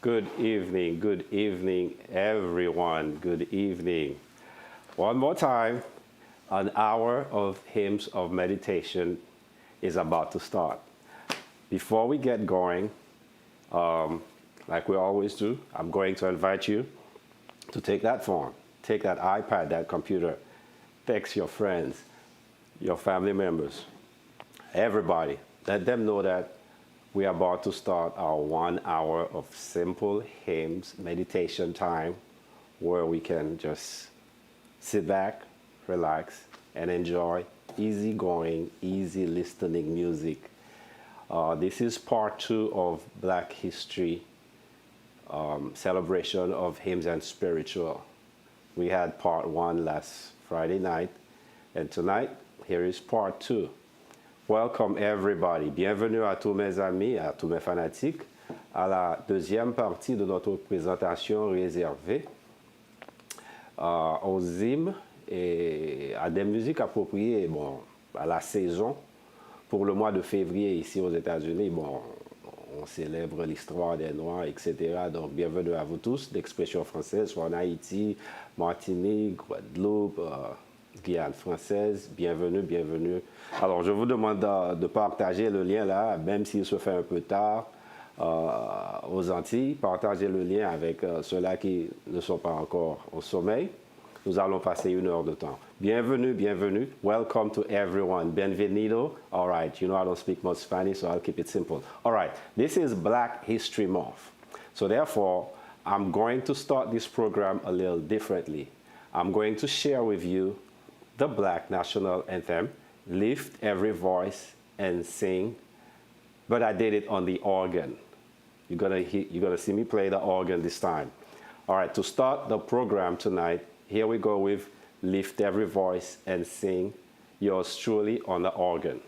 Good evening, everyone. Good evening. One more time, an hour of hymns of meditation is about to start. Before we get going, like we always do, I'm going to invite you to take that phone, take that iPad, that computer, text your friends, your family members, everybody. Let them know that we are about to start our 1 hour of simple hymns meditation time where we can just sit back, relax, and enjoy easygoing, easy listening music. This is part 2 of Black History celebration of hymns and spiritual. We had part 1 last Friday night, and tonight, here is part 2. Welcome everybody. Bienvenue à tous mes amis, à tous mes fanatiques, à la deuxième partie de notre présentation réservée aux hymnes et à des musiques appropriées à la saison. Pour le mois de février ici aux États-Unis, on célèbre l'histoire des Noirs, etc. Donc, bienvenue à vous tous d'expression française, soit en Haïti, Martinique, Guadeloupe, Guyane française. Bienvenue. Alors, je vous demande de partager le lien là, même s'il se fait un peu tard aux Antilles. Partagez le lien avec ceux-là qui ne sont pas encore au sommeil. Nous allons passer 1 heure de temps. Bienvenue. Welcome to everyone. Bienvenido. All right. You know I don't speak much Spanish, so I'll keep it simple. All right. This is Black History Month. So therefore, I'm going to start this program a little differently. I'm going to share with you the Black National Anthem, Lift Every Voice and Sing, but I did it on the organ. You're gonna see me play the organ this time. All right, to start the program tonight, here we go with Lift Every Voice and Sing, yours truly on the organ.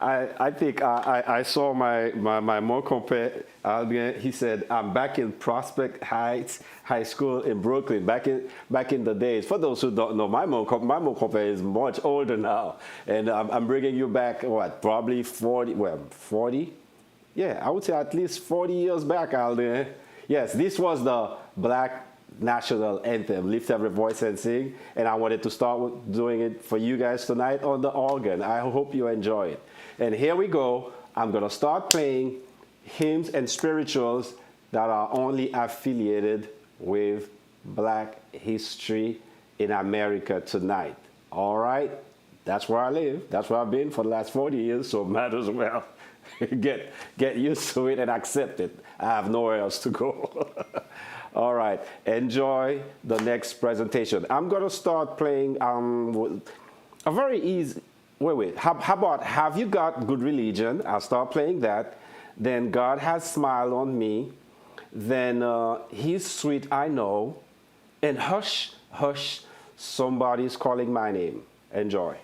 I think I saw my mon compere, Adrien. He said, I'm back in Prospect Heights High School in Brooklyn, back in the days. For those who don't know, my mon compere is much older now. And I'm bringing you back, what, probably 40, well, 40? Yeah, I would say at least 40 years back, Aldrin. Yes, this was the Black national anthem, Lift Every Voice and Sing. And I wanted to start doing it for you guys tonight on the organ. I hope you enjoy it. And here we go. I'm going to start playing hymns and spirituals that are only affiliated with Black history in America tonight. All right? That's where I live. That's where I've been for the last 40 years, so might as well get used to it and accept it. I have nowhere else to go. All right, enjoy the next presentation. I'm going to start playing a very easy, wait, how about Have You Got Good Religion? I'll start playing that. Then God Has Smiled on Me. Then He's Sweet, I Know. And Hush, Hush, Somebody's Calling My Name. Enjoy.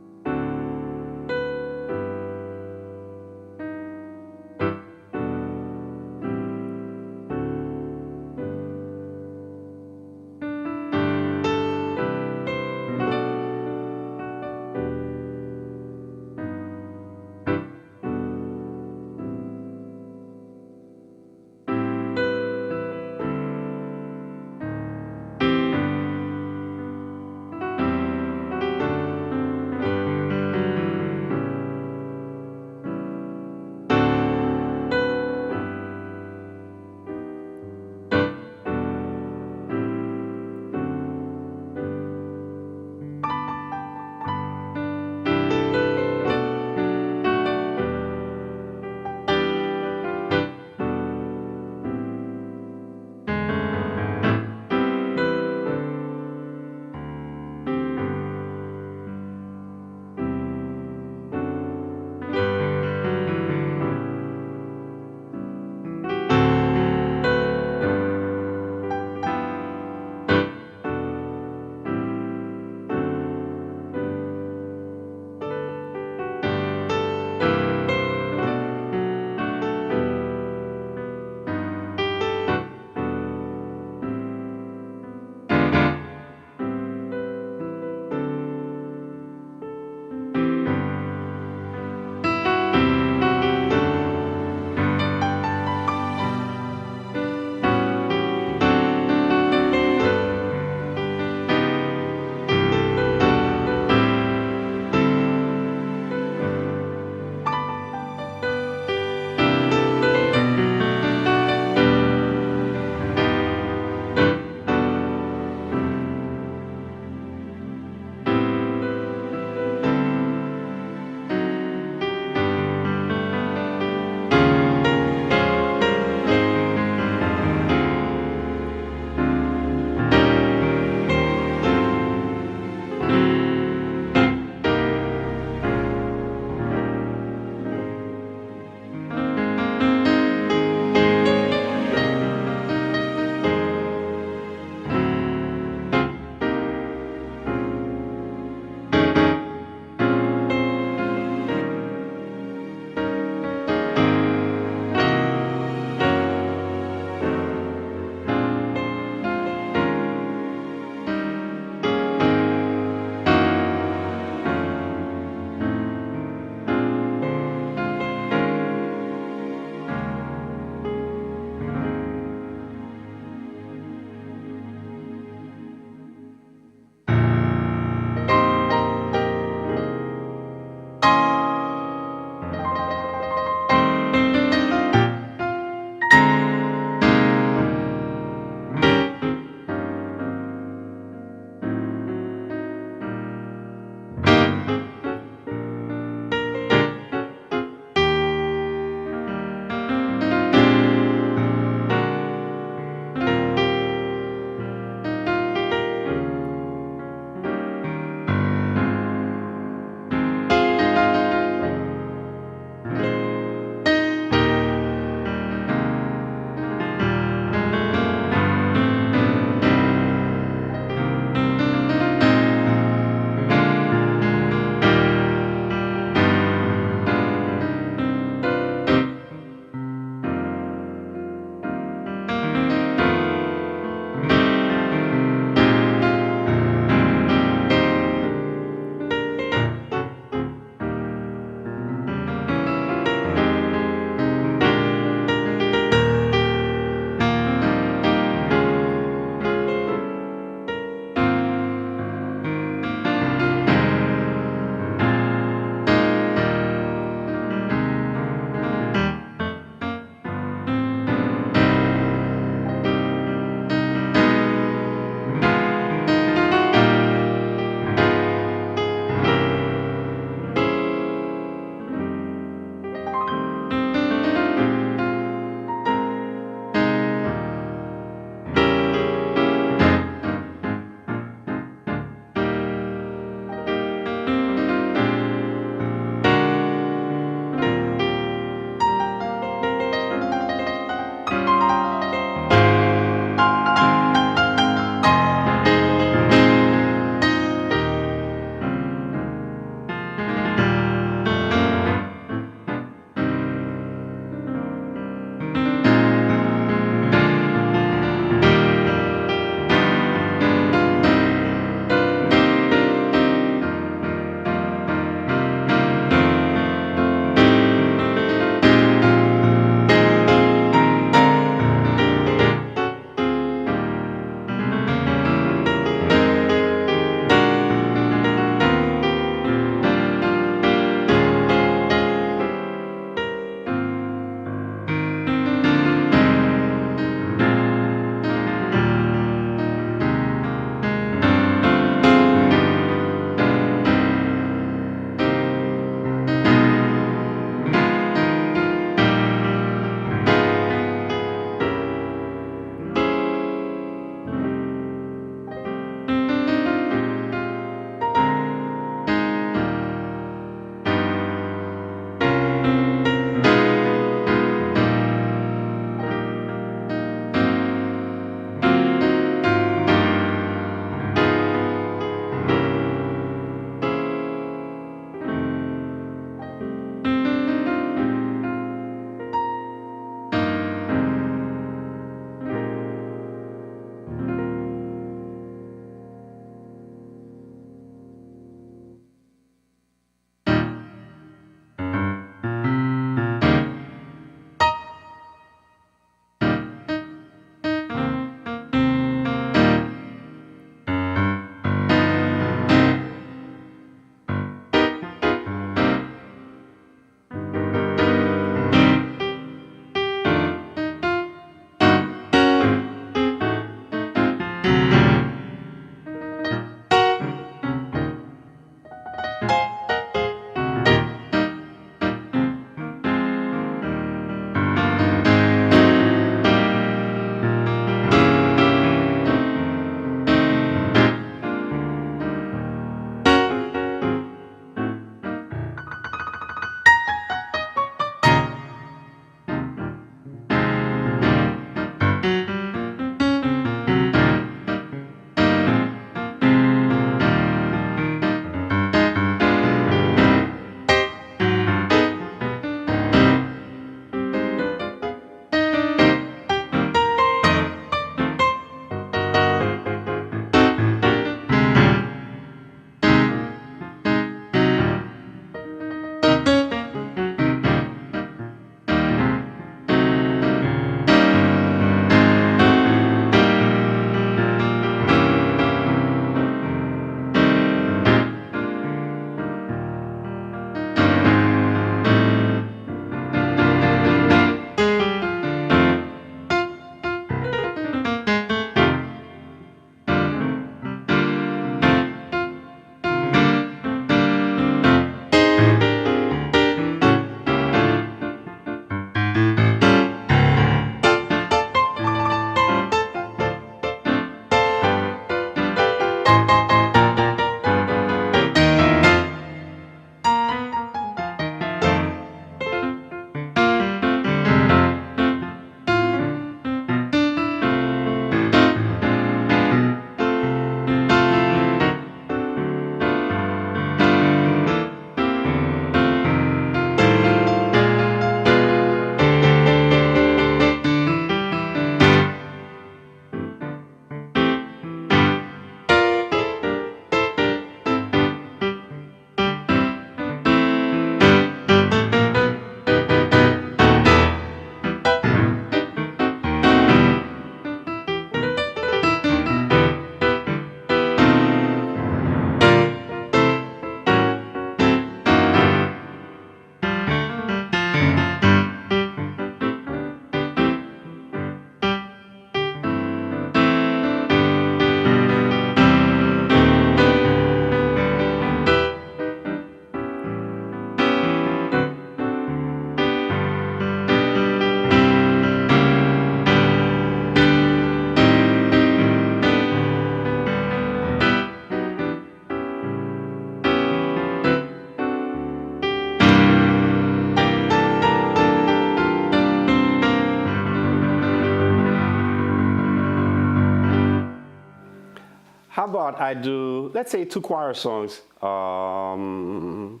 How about I do, let's say, two choir songs. Lord,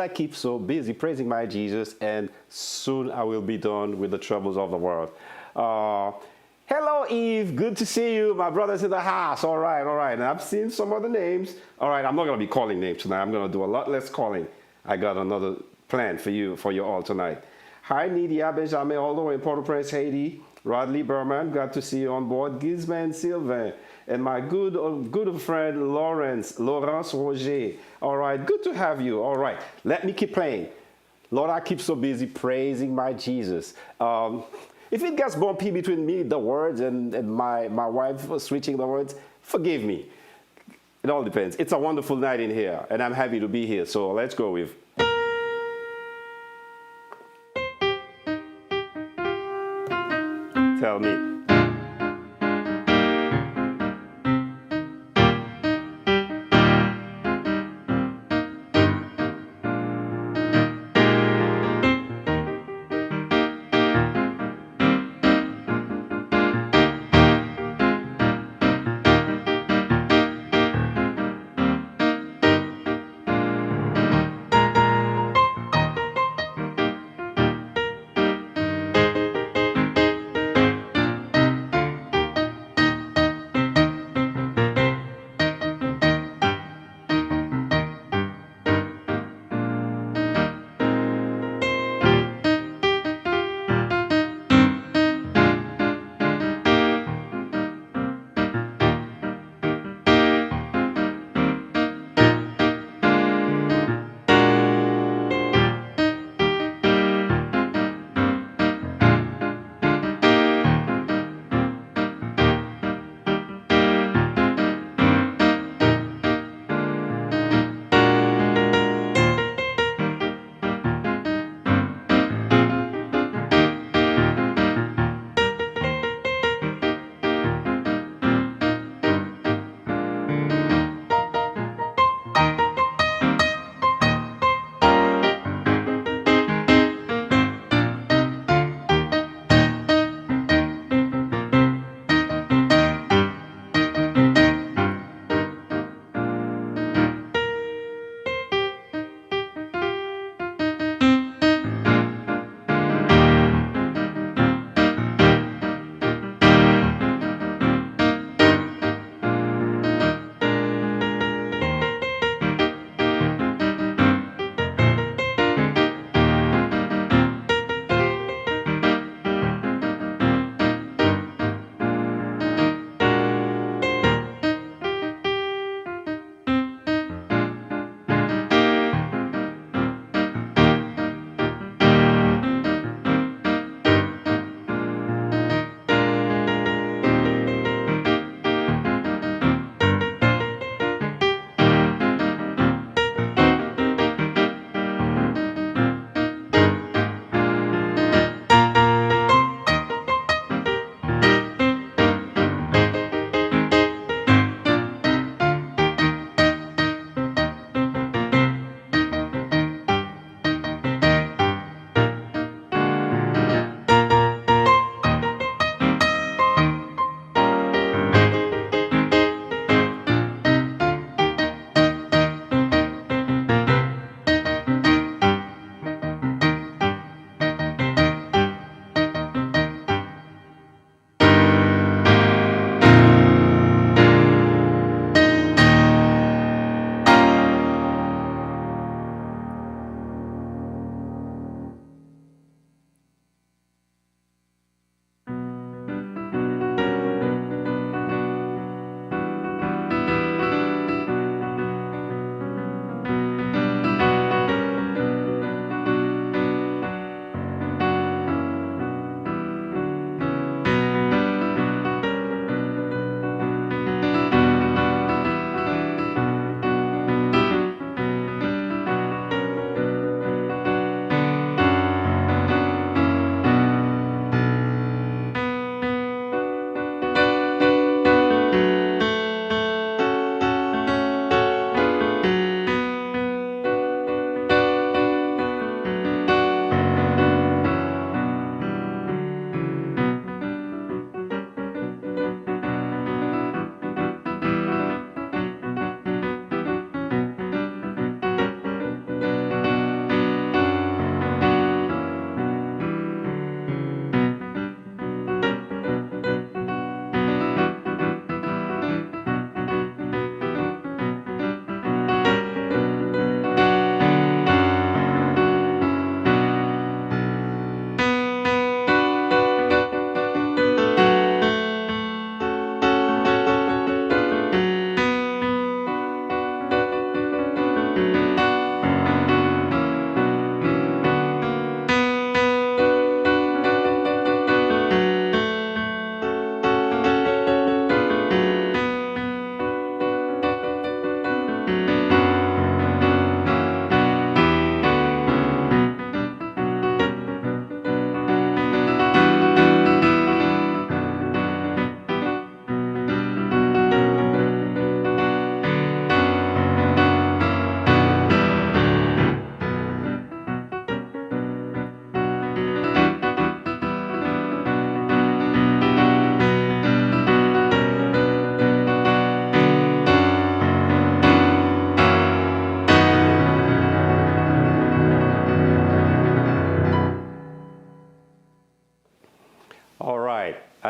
I keep so busy praising my Jesus, and soon I will be done with the troubles of the world. Hello, Eve. Good to see you. My brother's in the house. All right, all right. And I've seen some other names. All right, I'm not going to be calling names tonight. I'm going to do a lot less calling. I got another plan for you all tonight. Hi, Nidia Benjamin, all the way in Port-au-Prince, Haiti. Rodley Berman, glad to see you on board. Gizman Sylvain, and my good friend Laurence Roger. All right, good to have you. All right, let me keep playing. Lord, I keep so busy praising my Jesus. If it gets bumpy between me, the words, and my wife switching the words, forgive me. It all depends. It's a wonderful night in here, and I'm happy to be here. So let's go with. Tell me.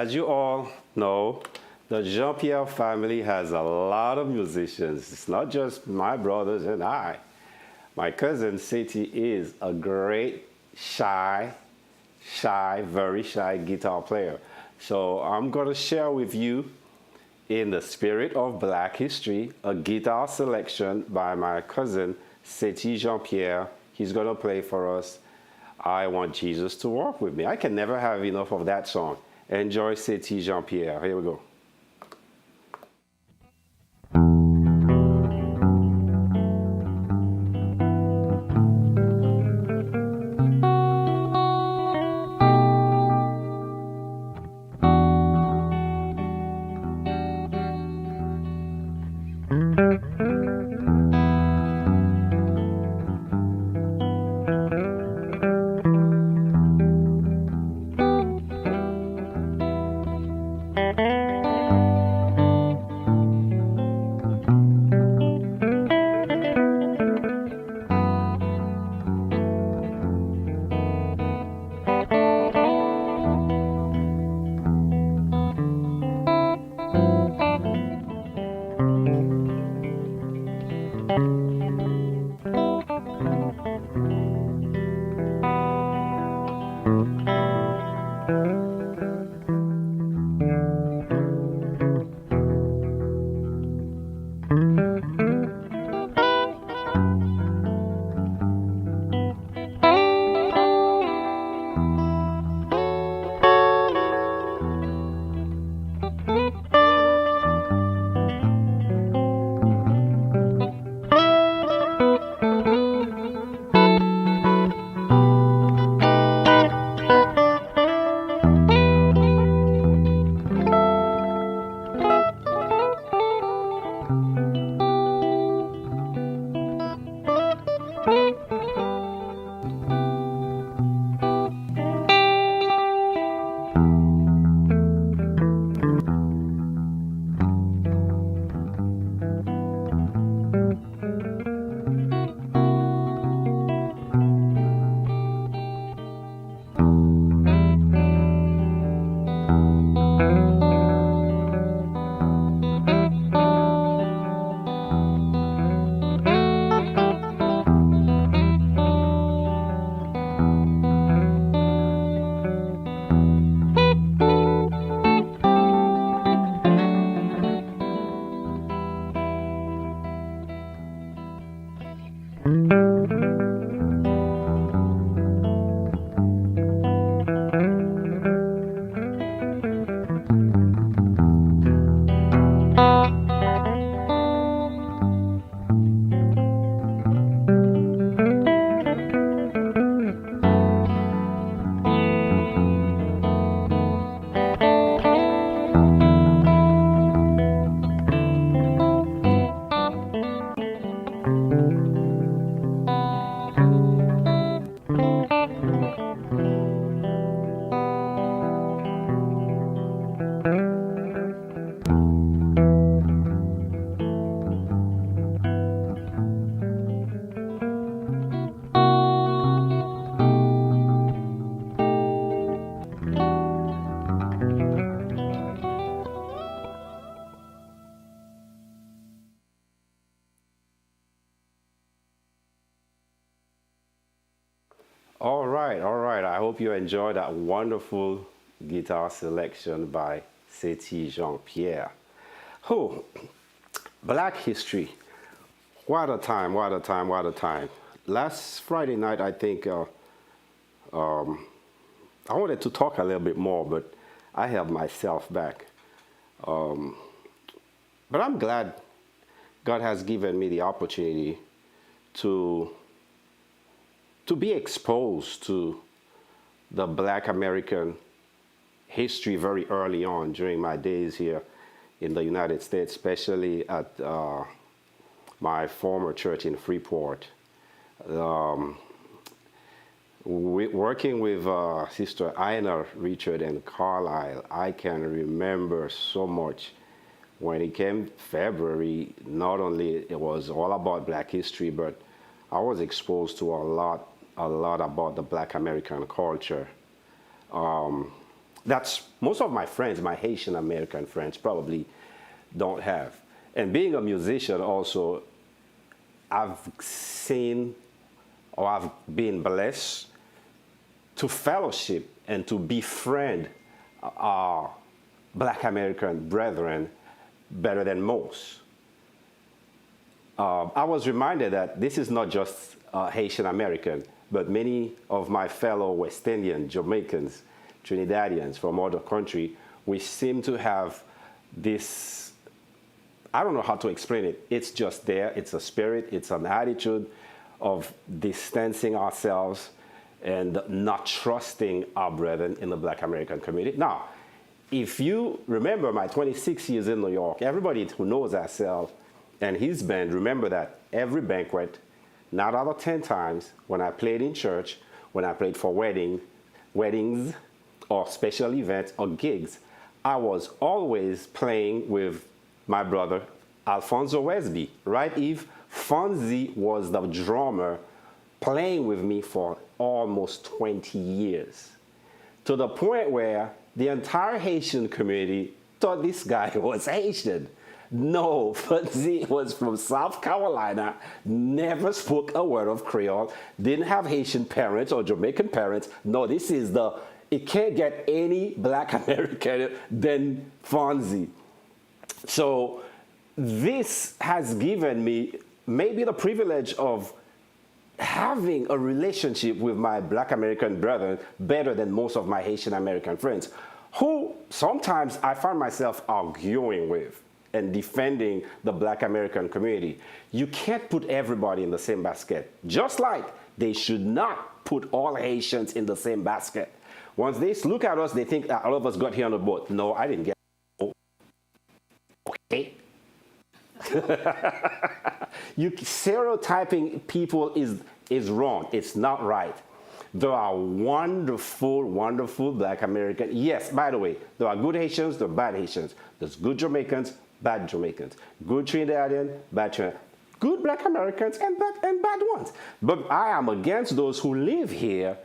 as you all know, the Jean-Pierre family has a lot of musicians. It's not just my brothers and I. My cousin Seti is a great, very shy guitar player. So I'm going to share with you, in the spirit of Black history, a guitar selection by my cousin Seti Jean-Pierre. He's going to play for us I Want Jesus to Walk With Me. I can never have enough of that song. Enjoy Seti Jean-Pierre. Here we go. All right. I hope you enjoyed that wonderful guitar selection by Seti Jean-Pierre. Oh, Black history. What a time, what a time, what a time. Last Friday night, I think, I wanted to talk a little bit more, but I held myself back. But I'm glad God has given me the opportunity to be exposed to the Black American history very early on during my days here in the United States, especially at my former church in Freeport. Working with Sister Ina Richard and Carlisle, I can remember so much. When it came February, not only it was all about Black history, but I was exposed to a lot about the Black American culture. That's most of my friends, my Haitian American friends, probably don't have. And being a musician also, I've seen or I've been blessed to fellowship and to befriend our Black American brethren better than most. I was reminded that this is not just Haitian American, but many of my fellow West Indian, Jamaicans, Trinidadians from other countries, we seem to have this, I don't know how to explain it. It's just there. It's a spirit. It's an attitude of distancing ourselves and not trusting our brethren in the Black American community. Now, if you remember my 26 years in New York, everybody who knows Assel and his band, remember that every banquet, 9 out of 10 times, when I played in church, when I played for weddings or special events or gigs, I was always playing with my brother, Alfonso Wesby, right, Eve? Fonzie was the drummer playing with me for almost 20 years, to the point where the entire Haitian community thought this guy was Haitian. No, Fonzie was from South Carolina, never spoke a word of Creole, didn't have Haitian parents or Jamaican parents. No, this is it can't get any Black American than Fonzie. So this has given me maybe the privilege of having a relationship with my Black American brethren better than most of my Haitian American friends, who sometimes I find myself arguing with and defending the Black American community. You can't put everybody in the same basket, just like they should not put all Haitians in the same basket. Once they look at us, they think that all of us got here on the boat. No, I didn't get on the boat. Okay. You stereotyping people is wrong. It's not right. There are wonderful, wonderful Black Americans. Yes, by the way, there are good Haitians, there are bad Haitians. There's good Jamaicans, bad Jamaicans. Good Trinidadian, bad Trinidadian. Good Black Americans and bad ones. But I am against those who live here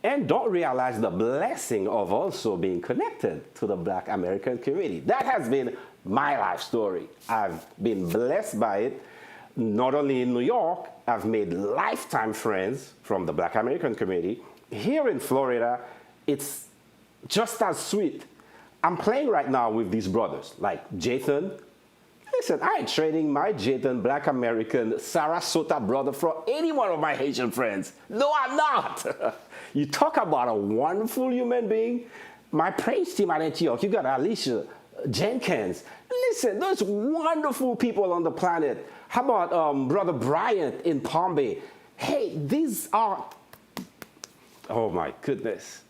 and don't realize the blessing of also being connected to the Black American community. That has been my life story. I've been blessed by it. Not only in New York, I've made lifetime friends from the Black American community. Here in Florida, it's just as sweet. I'm playing right now with these brothers, like Jathan. Listen, I ain't trading my Jathan Black American Sarasota brother for any one of my Haitian friends. No, I'm not. You talk about a wonderful human being. My praise team at Antioch, you got Alicia Jenkins. Listen, those wonderful people on the planet. How about Brother Bryant in Palm Bay? Hey, these are, oh my goodness.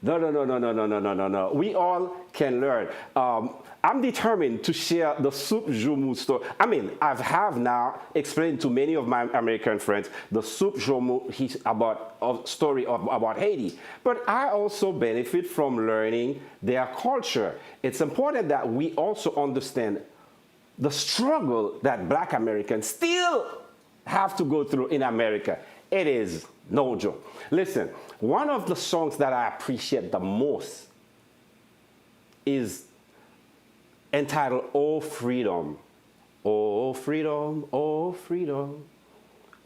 No. We all can learn. I'm determined to share the Soup Joumou story. I mean, I have now explained to many of my American friends the Soup Joumou story about Haiti. But I also benefit from learning their culture. It's important that we also understand the struggle that Black Americans still have to go through in America. It is no joke. Listen, one of the songs that I appreciate the most is entitled "Oh Freedom." Oh freedom, oh freedom,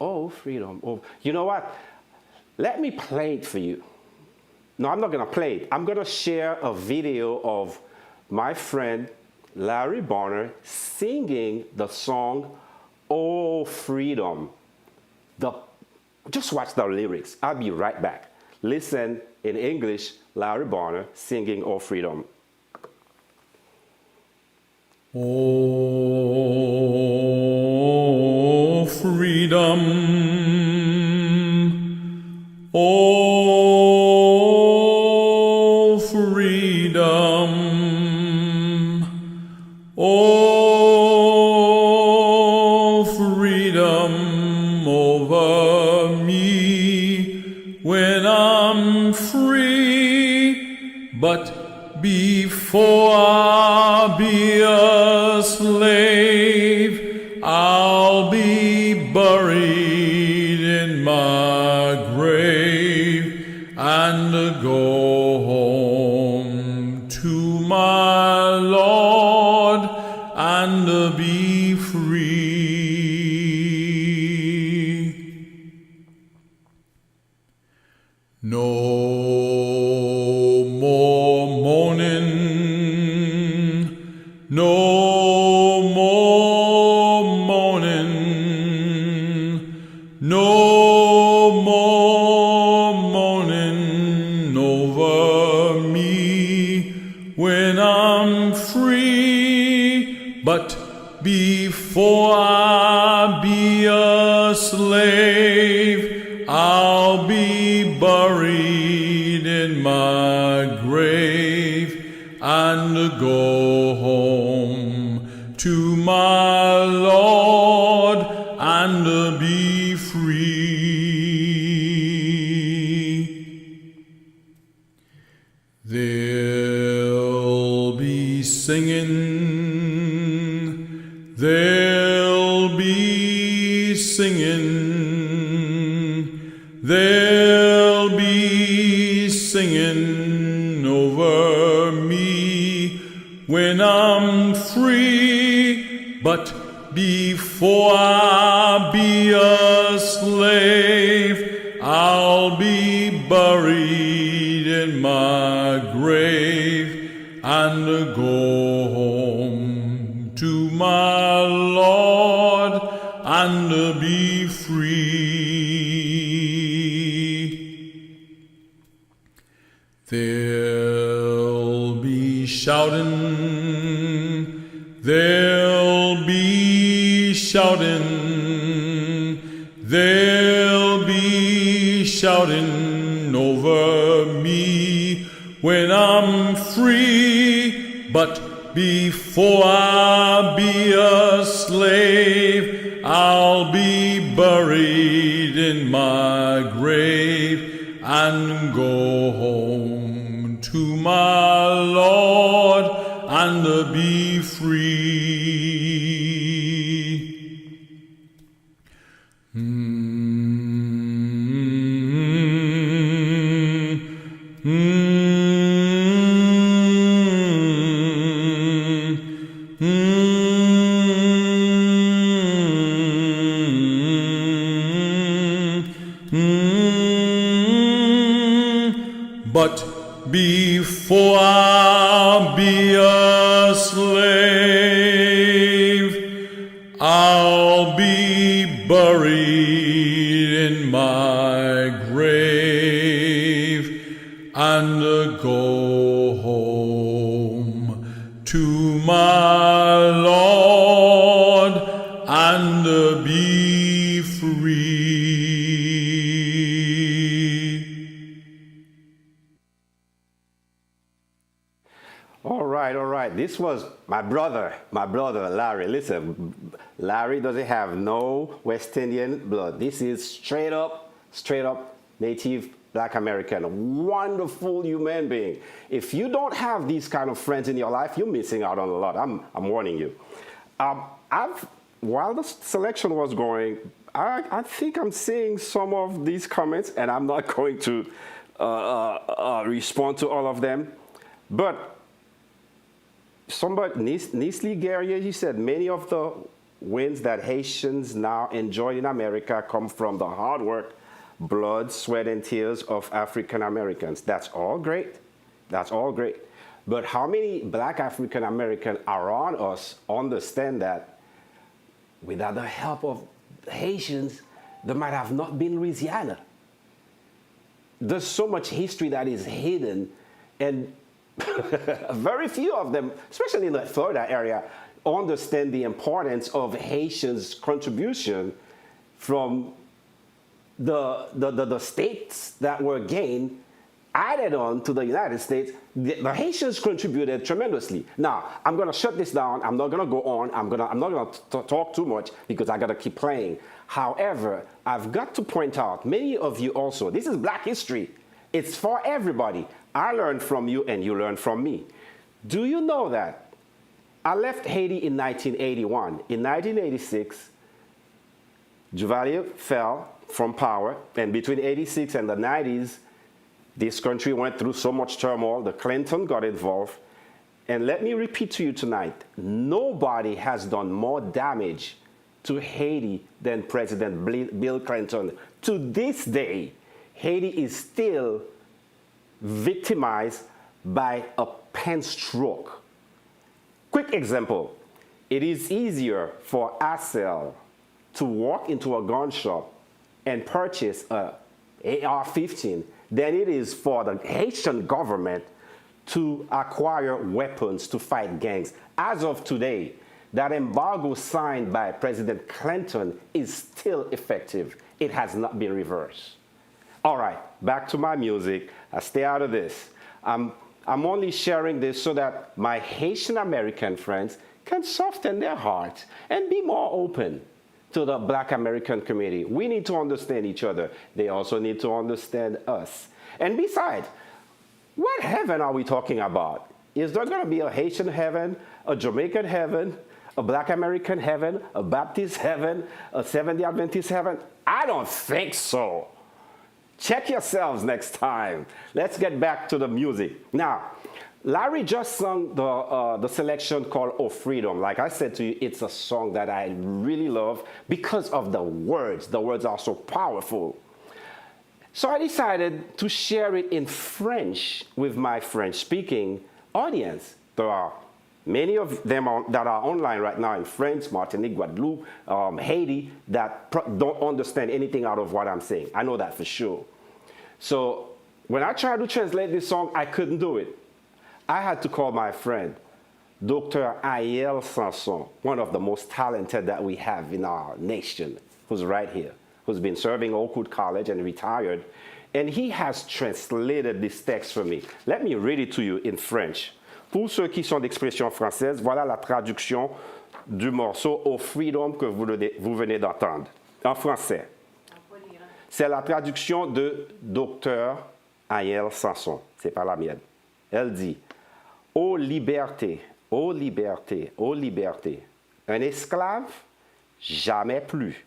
oh freedom. Oh. You know what? Let me play it for you. No, I'm not going to play it. I'm going to share a video of my friend Larry Bonner singing the song "Oh Freedom." Just watch the lyrics. I'll be right back. Listen in English, Larry Bonner singing "Oh Freedom." Oh, freedom. Oh, freedom. Oh, freedom over me when I'm free. But before I be a slave, I'll be buried in my grave and go home Lord, and be free. No more mourning, no more mourning, no more mourning over me when I'm free. But before I be a slave, I'll be buried in my grave and go home to my Lord and be free. They'll be singing, they'll be singing, they'll be singing over me when I'm free. But before I be a slave, I'll be buried in my grave and go home to my Lord and be free. They'll be shouting, they'll be shouting, they'll be shouting over me when I'm free. But before I be a slave, I'll be buried in my grave and go home to my Lord and be free. But before I be a slave, I'll be buried in my grave and go home to my Lord and be free. All right. This was my brother, Larry. Listen, Larry doesn't have no West Indian blood. This is straight up native Black American. Wonderful human being. If you don't have these kind of friends in your life, you're missing out on a lot. I'm warning you. While the selection was going, I think I'm seeing some of these comments, and I'm not going to respond to all of them. But somebody, Nisli Guerrier, he said, many of the wins that Haitians now enjoy in America come from the hard work, blood, sweat, and tears of African Americans. That's all great. That's all great. But how many Black African Americans around us understand that without the help of Haitians, there might have not been Louisiana? There's so much history that is hidden, and very few of them, especially in the Florida area, understand the importance of Haitians' contribution from the states that were gained, added on to the United States. The Haitians contributed tremendously. Now, I'm going to shut this down. I'm not going to go on. I'm not going to talk too much because I got to keep playing. However, I've got to point out, many of you also, this is Black history. It's for everybody. I learned from you and you learned from me. Do you know that I left Haiti in 1981. In 1986, Duvalier fell from power, and between 86 and the 90s, this country went through so much turmoil. The Clinton got involved, And let me repeat to you tonight, nobody has done more damage to Haiti than President Bill Clinton. To this day, Haiti is still victimized by a pen stroke. Quick example, it is easier for Assel to walk into a gun shop and purchase a AR-15 than it is for the Haitian government to acquire weapons to fight gangs. As of today, that embargo signed by President Clinton is still effective. It has not been reversed. All right, back to my music. I stay out of this. I'm only sharing this so that my Haitian American friends can soften their hearts and be more open to the Black American community. We need to understand each other. They also need to understand us. And besides, what heaven are we talking about? Is there going to be a Haitian heaven, a Jamaican heaven, a Black American heaven, a Baptist heaven, a Seventh-day Adventist heaven? I don't think so. Check yourselves next time. Let's get back to the music. Now, Larry just sung the selection called Oh Freedom. Like I said to you, it's a song that I really love because of the words. The words are so powerful. So I decided to share it in French with my French-speaking audience. There are many of them that are online right now in France, Martinique, Guadeloupe, Haiti, that don't understand anything out of what I'm saying. I know that for sure. So when I tried to translate this song, I couldn't do it. I had to call my friend, Dr. Ayel Sanson, one of the most talented that we have in our nation, who's right here, who's been serving Oakwood College and retired. And he has translated this text for me. Let me read it to you in French. Pour ceux qui sont d'expression française, voilà la traduction du morceau Au Freedom que vous venez d'entendre. En français. C'est la traduction de Dr. Ayel Sanson. C'est pas la mienne. Elle dit, ô liberté, ô liberté, ô liberté, un esclave, jamais plus.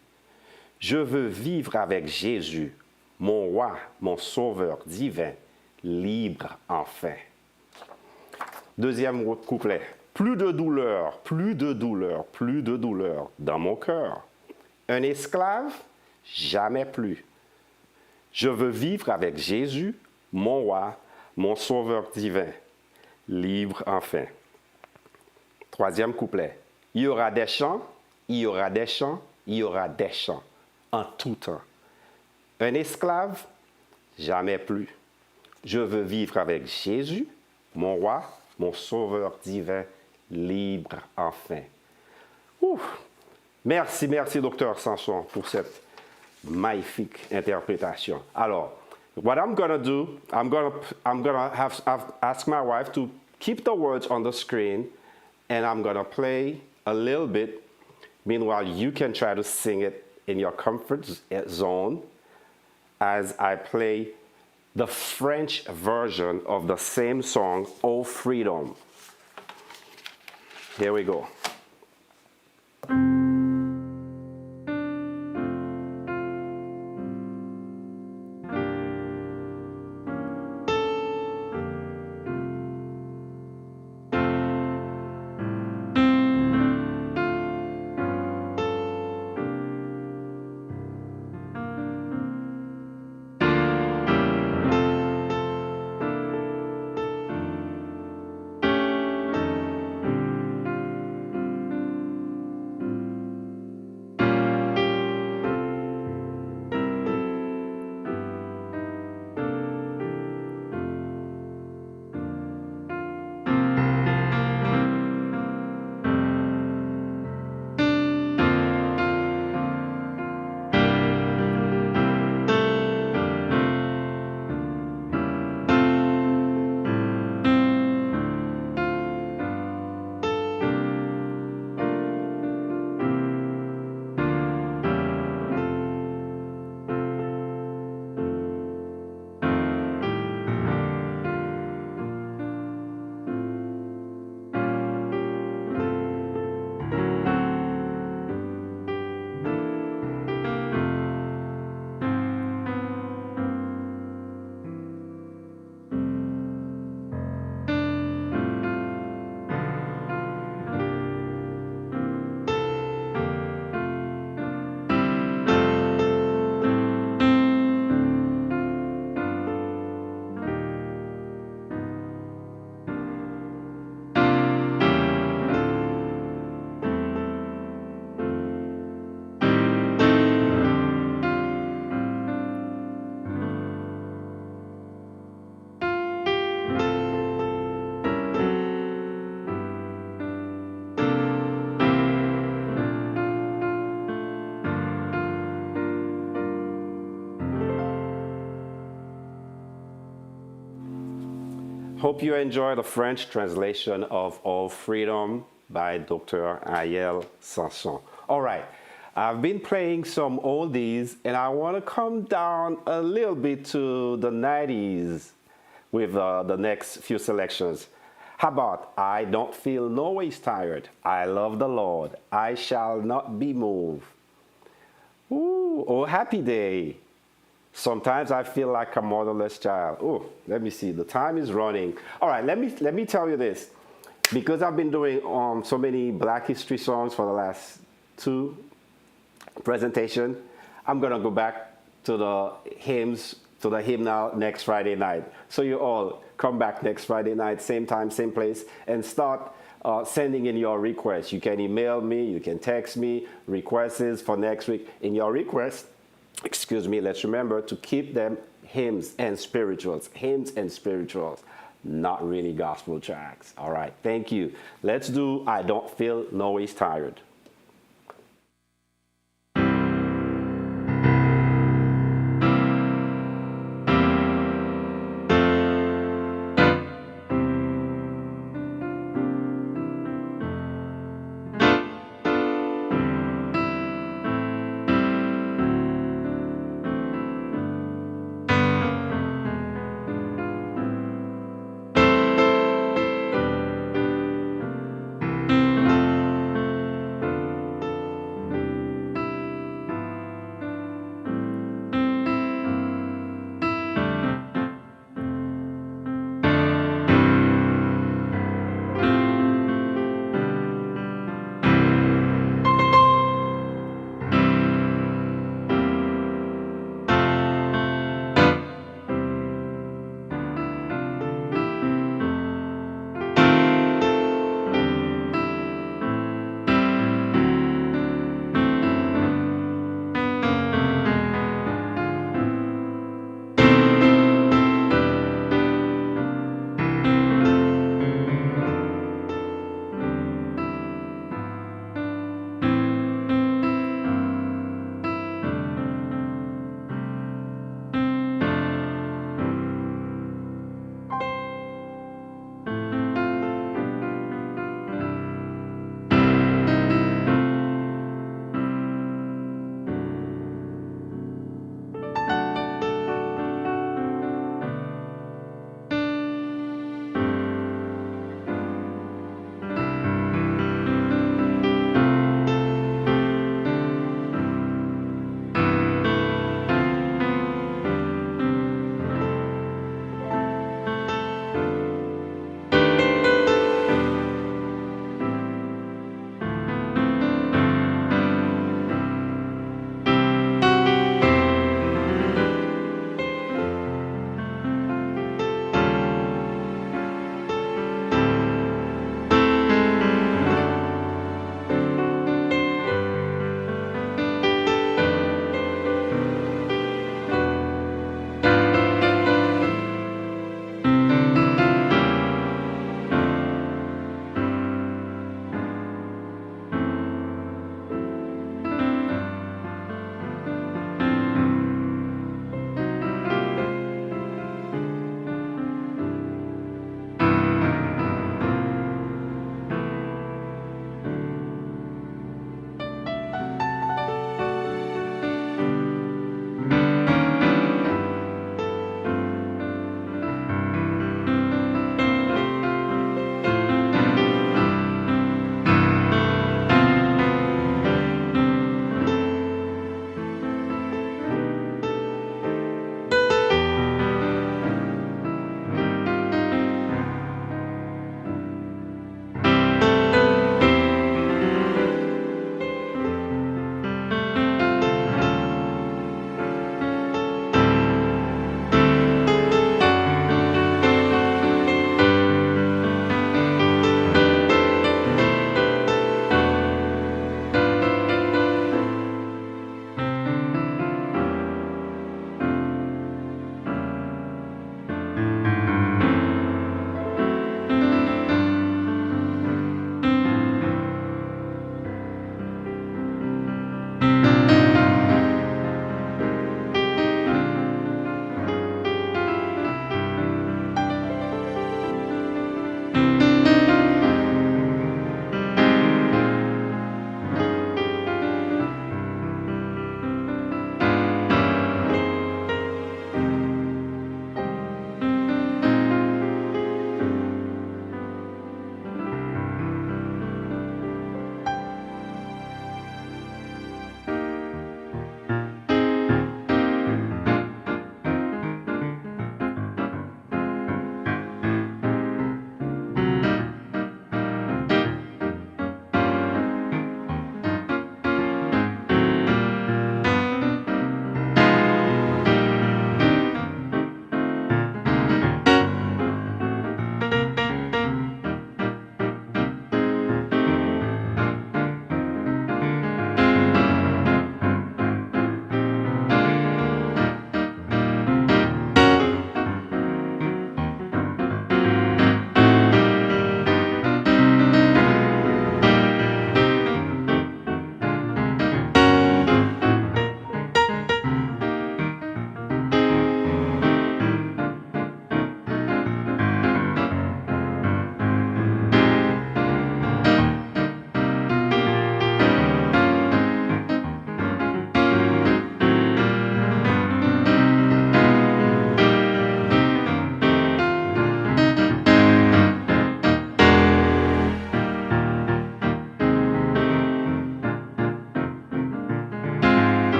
Je veux vivre avec Jésus, mon roi, mon sauveur divin, libre enfin. Deuxième couplet. Plus de douleur, plus de douleur, plus de douleur dans mon cœur. Un esclave, jamais plus. Je veux vivre avec Jésus, mon roi, mon sauveur divin, libre enfin. Troisième couplet. Il y aura des chants, il y aura des chants, il y aura des chants, en tout temps. Un esclave, jamais plus. Je veux vivre avec Jésus, mon roi, mon sauveur divin, libre enfin. Ouf. Merci, merci, docteur Sanson, pour cette magnifique interprétation. Alors, what I'm gonna do, I'm gonna have ask my wife to keep the words on the screen, and I'm gonna play a little bit. Meanwhile, you can try to sing it in your comfort zone as I play the French version of the same song, Oh Freedom. Here we go. Hope you enjoy the French translation of All Freedom by Dr. Ayel Sanson. All right, I've been playing some oldies and I want to come down a little bit to the 90s with the next few selections. How about I Don't Feel No Ways Tired, I Love the Lord, I Shall Not Be Moved. Ooh, oh, Happy Day. Sometimes I feel like a motherless child. Oh, let me see. The time is running. All right, let me tell you this. Because I've been doing so many Black History songs for the last 2 presentations, I'm going to go back to the hymns, to the hymnal next Friday night. So you all come back next Friday night, same time, same place, and start sending in your requests. You can email me, you can text me, requests for next week. In your requests, let's remember to keep them hymns and spirituals, not really gospel tracks. All right, thank you. Let's do I Don't Feel No Ways Tired.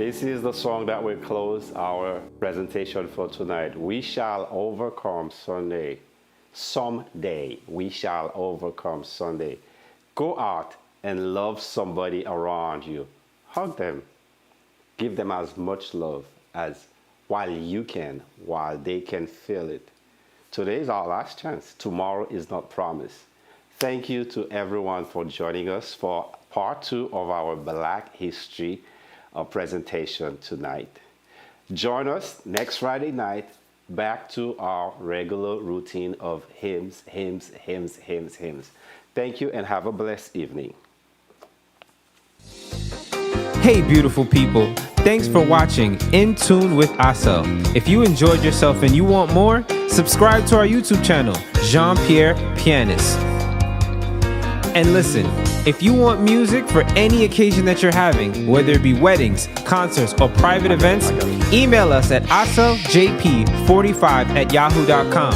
This is the song that will close our presentation for tonight. We shall overcome Sunday. Someday we shall overcome Sunday. Go out and love somebody around you. Hug them. Give them as much love as while you can, while they can feel it. Today is our last chance. Tomorrow is not promised. Thank you to everyone for joining us for part 2 of our Black History presentation tonight. Join us next Friday night, back to our regular routine of hymns. Thank you and have a blessed evening. Hey beautiful people, thanks for watching In Tune with Assel. If you enjoyed yourself and you want more, subscribe to our YouTube channel, Jean-Pierre Pianist. And listen, if you want music for any occasion that you're having, whether it be weddings, concerts, or private events, email us at asseljp45@yahoo.com.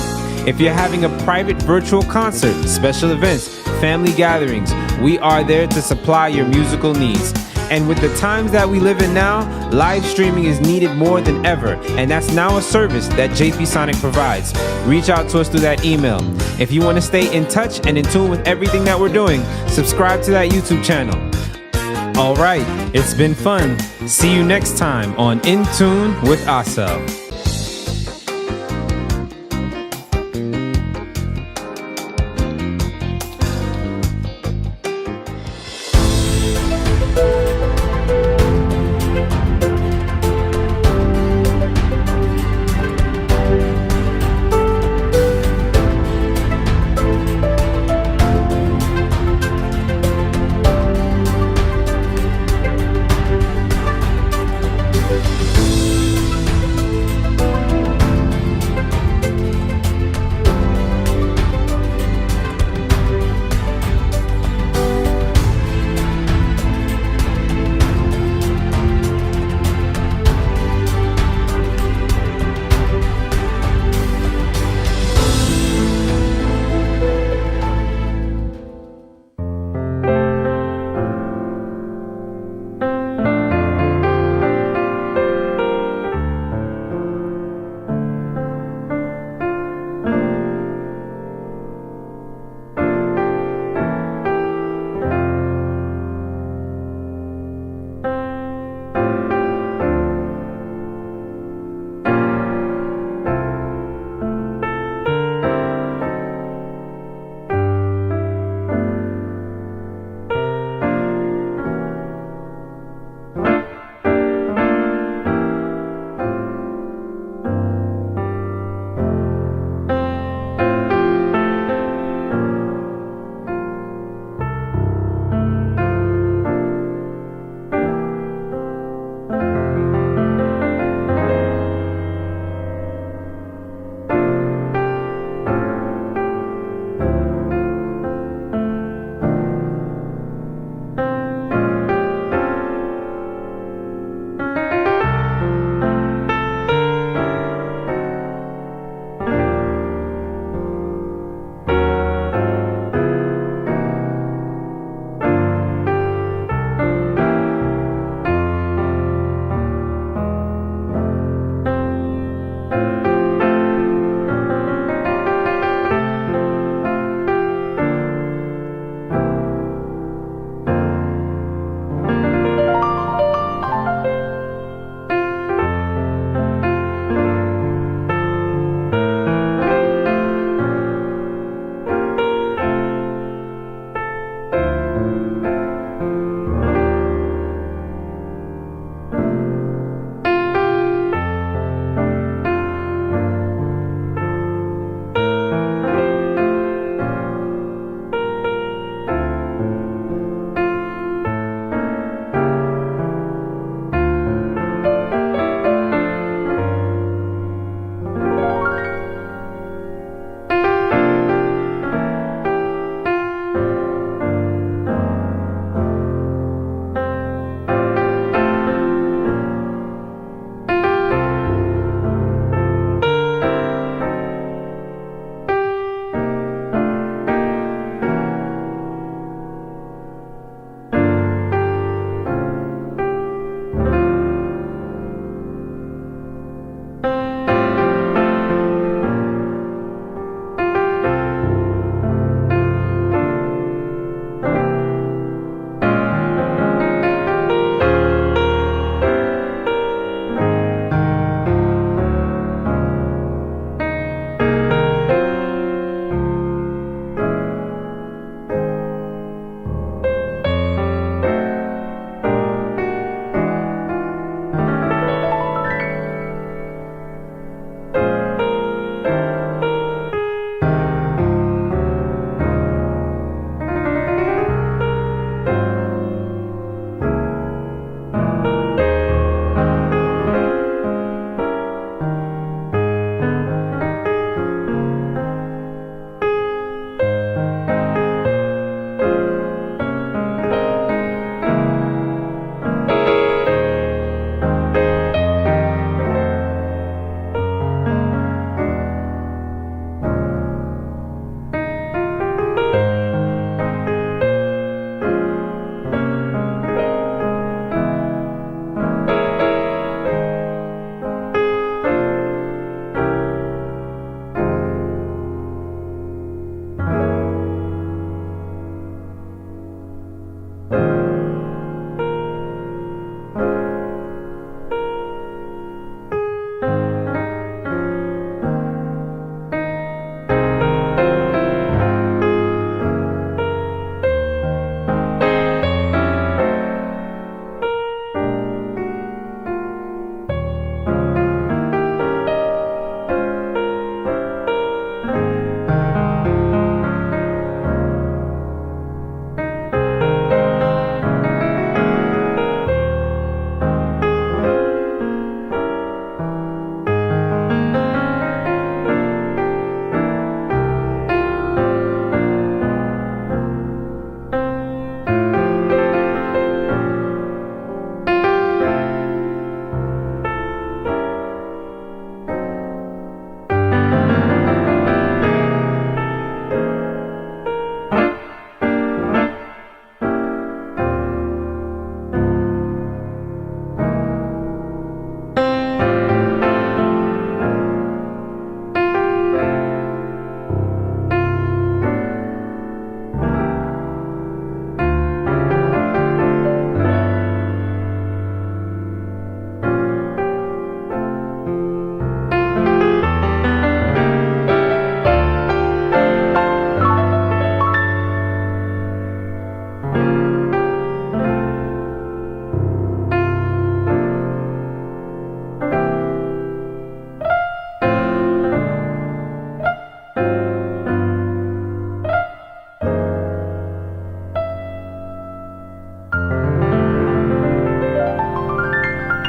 If you're having a private virtual concert, special events, family gatherings, we are there to supply your musical needs. And with the times that we live in now, live streaming is needed more than ever, and that's now a service that JP Sonic provides. Reach out to us through that email. If you want to stay in touch and in tune with everything that we're doing, subscribe to that YouTube channel. All right, it's been fun. See you next time on In Tune with Assel.